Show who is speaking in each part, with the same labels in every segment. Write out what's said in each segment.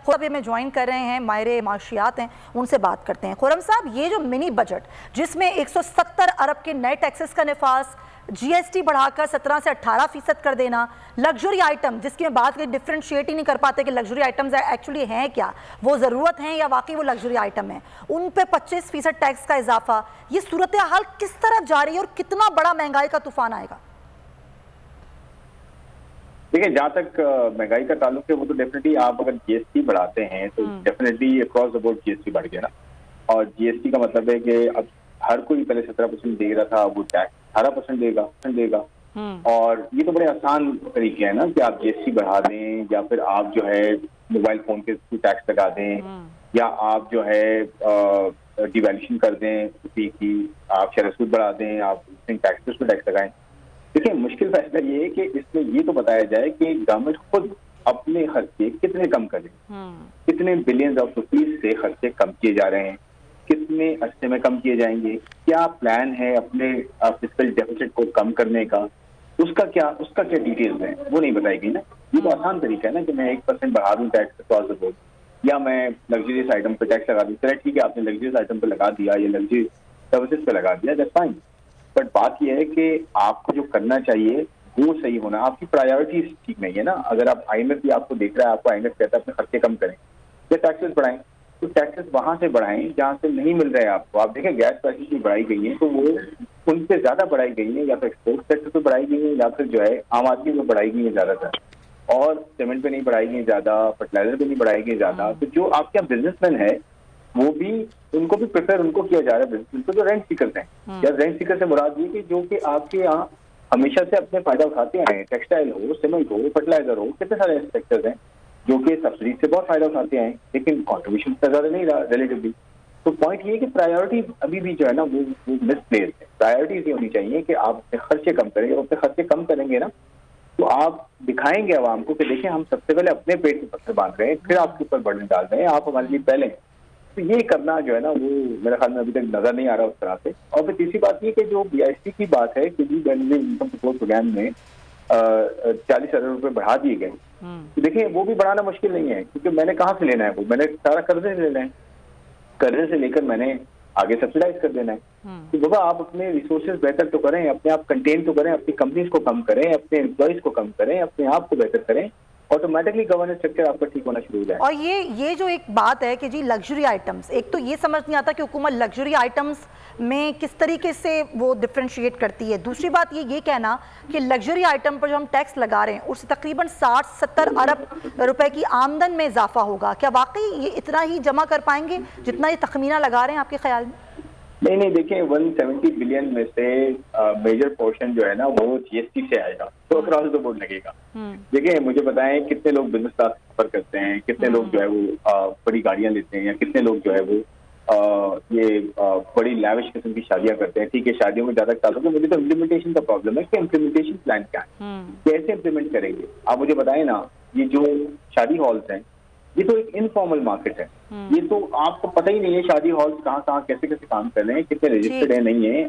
Speaker 1: खुरम में ज्वाइन कर रहे हैं, माहिर माशियात हैं, उनसे बात करते हैं। खुरम साहब, ये जो मिनी बजट जिसमें 170 अरब के नए टैक्सेस का निफास, जीएसटी बढ़ाकर 17 से 18% कर देना, लग्जरी आइटम जिसकी मैं बात करें डिफ्रेंशिएट ही नहीं कर पाते कि लग्जरी आइटम्स एक्चुअली हैं क्या, वो ज़रूरत हैं या वाकई वो लग्जरी आइटम है, उन पे 25% टैक्स का इजाफा, ये सूरत हाल किस तरफ जा रही है और कितना बड़ा महंगाई का तूफान आएगा?
Speaker 2: देखिए, जहाँ तक महंगाई का ताल्लुक है वो तो डेफिनेटली आप अगर जीएसटी बढ़ाते हैं तो definitely across the board GST बढ़ गया ना। और जीएसटी का मतलब है कि अब हर कोई पहले 17% दे रहा था, वो टैक्स 18% देगा। और ये तो बड़े आसान तरीके हैं ना कि आप जीएसटी बढ़ा दें या फिर आप जो है मोबाइल फोन के टैक्स लगा दें या आप जो है डिवैल्यूएशन कर दें रुपये की, आप शेयर सूद बढ़ा दें, आप टैक्सेस पे टैक्स लगाएं। देखिए, मुश्किल फैसला ये है कि इसमें ये तो बताया जाए कि गवर्नमेंट खुद अपने खर्चे कितने कम करे, कितने बिलियंस ऑफ रुपीज से खर्चे कम किए जा रहे हैं, कितने अरसे में कम किए जाएंगे, क्या प्लान है अपने फिस्कल डेफिसिट को कम करने का, उसका क्या डिटेल्स है, वो नहीं बताएगी ना। ये तो आसान तरीका है ना कि मैं 1% बढ़ा दूं टैक्स अक्रॉस द बोर्ड, या मैं लग्जरियस आइटम पे टैक्स लगा दूं। चलिए ठीक है, आपने लग्जरियस आइटम पे लगा दिया या लग्जरी सर्विसेज पे लगा दिया, दैट्स फाइन। बट बात यह है कि आपको जो करना चाहिए वो सही होना, आपकी प्रायोरिटीज ठीक नहीं है ना। अगर आप IMF भी आपको देख रहा है, आपको IMF कहता है अपने खर्चे कम करें या टैक्सेस बढ़ाएं, तो टैक्सेस वहां से बढ़ाएं जहां से नहीं मिल रहे हैं आपको। आप देखें, गैस प्राइसेस भी बढ़ाई गई है तो वो उनसे ज्यादा बढ़ाई गई है, या फिर एक्सपोर्ट सेक्टर पे बढ़ाई गई है या फिर जो है आम आदमी पे बढ़ाई गई है ज्यादातर, और सीमेंट पे नहीं बढ़ाई गई ज्यादा, फर्टिलाइजर पे नहीं बढ़ाई गई ज्यादा। तो जो आपके बिजनेसमैन है वो भी, उनको भी प्रेफर उनको किया जा रहा है, उनको जो रेंट सीकर्स हैं, या रेंट सीकर से मुराद ये कि जो कि आपके यहाँ हमेशा से अपने फायदा उठाते आए हैं, टेक्सटाइल हो, सीमेंट हो, फर्टिलाइजर हो, कितने सारे सेक्टर्स हैं जो कि सब्सिडी से बहुत फायदा उठाते हैं, लेकिन कॉन्ट्रीब्यूशन इतना ज्यादा नहीं रहा रिलेटिवली। तो पॉइंट ये है कि प्रायोरिटी अभी भी जो है ना वो मिसप्लेस है। प्रायोरिटीज ये होनी चाहिए कि आप अपने खर्चे कम करें, और अपने खर्चे कम करेंगे ना तो आप दिखाएंगे आवाम को कि देखिए हम सबसे पहले अपने पेट में पत्थर बांध रहे हैं, फिर आपके ऊपर बर्डन डाल रहे हैं, आप हमारे लिए पहले हैं। तो ये करना जो है ना वो मेरे ख्याल में अभी तक नजर नहीं आ रहा उस तरह से। और फिर तीसरी बात ये कि जो BIST की बात है कि जी इनकम सपोर्ट प्रोग्राम में 40 अरब रुपए बढ़ा दिए गए, तो देखिए वो भी बढ़ाना मुश्किल नहीं है, क्योंकि मैंने कहाँ से लेना है, वो मैंने सारा कर्जे से लेना है, कर्जे से लेकर मैंने आगे सब्सिडाइज कर देना है। तो बाबा आप अपने रिसोर्सेज बेहतर तो करें, अपने आप कंटेन तो करें, अपनी कंपनीज को कम करें, अपने एम्प्लॉइज को कम करें, अपने आप को बेहतर करें, ऑटोमेटिकली गवर्नेंस स्ट्रक्चर आपका ठीक होना शुरू हो जाए।
Speaker 1: और ये जो एक बात है कि जी लग्जरी आइटम्स, एक तो ये समझ नहीं आता कि हुकूमत लग्जरी आइटम्स में किस तरीके से वो डिफ्रेंशिएट करती है। दूसरी बात ये कहना कि लग्जरी आइटम पर जो हम टैक्स लगा रहे हैं उससे तकरीबन 60-70 अरब रुपए की आमदन में इजाफा होगा, क्या वाकई ये इतना ही जमा कर पाएंगे जितना ये तखमीना लगा रहे हैं आपके ख्याल में?
Speaker 2: नहीं, देखिए 170 बिलियन में से मेजर पोर्शन जो है ना वो GST से आएगा, तो अक्रॉस द बोर्ड लगेगा। देखिए मुझे बताएं कितने लोग बिजनेस क्लास सफर करते हैं, कितने लोग जो है वो बड़ी गाड़ियां लेते हैं, या कितने लोग जो है वो ये बड़ी लैविश किस्म की शादियां करते हैं। ठीक है, शादियों में ज्यादा ताल्लुक है, मुझे तो इम्प्लीमेंटेशन का प्रॉब्लम है कि इम्प्लीमेंटेशन प्लान क्या है, कैसे इम्प्लीमेंट करेंगे। आप मुझे बताएं ना, ये जो शादी हॉल्स हैं ये तो एक इनफॉर्मल मार्केट है, ये तो आपको पता ही नहीं है शादी हॉल्स कहाँ कैसे काम कर रहे हैं, कितने रजिस्टर्ड है नहीं है।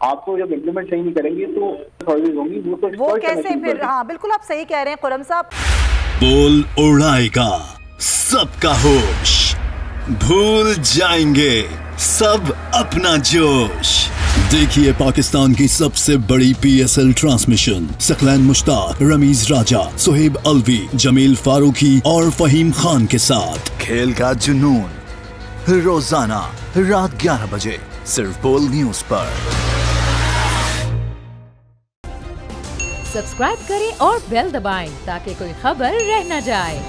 Speaker 2: आपको जब इम्प्लीमेंट सही नहीं करेंगे तो अथॉरिटीज होंगी वो
Speaker 1: कैसे फिर। हाँ बिल्कुल आप सही कह रहे हैं खुरम साहब।
Speaker 3: बोल उड़ाएगा सबका होश, भूल जाएंगे सब अपना जोश। देखिए पाकिस्तान की सबसे बड़ी PSL ट्रांसमिशन, सकलैन मुश्ताक, रमीज राजा, सुहेब अलवी, जमील फारूकी और फहीम खान के साथ खेल का जुनून रोजाना रात 11 बजे सिर्फ बोल न्यूज पर।
Speaker 4: सब्सक्राइब करें और बेल दबाएं ताकि कोई खबर रह न जाए।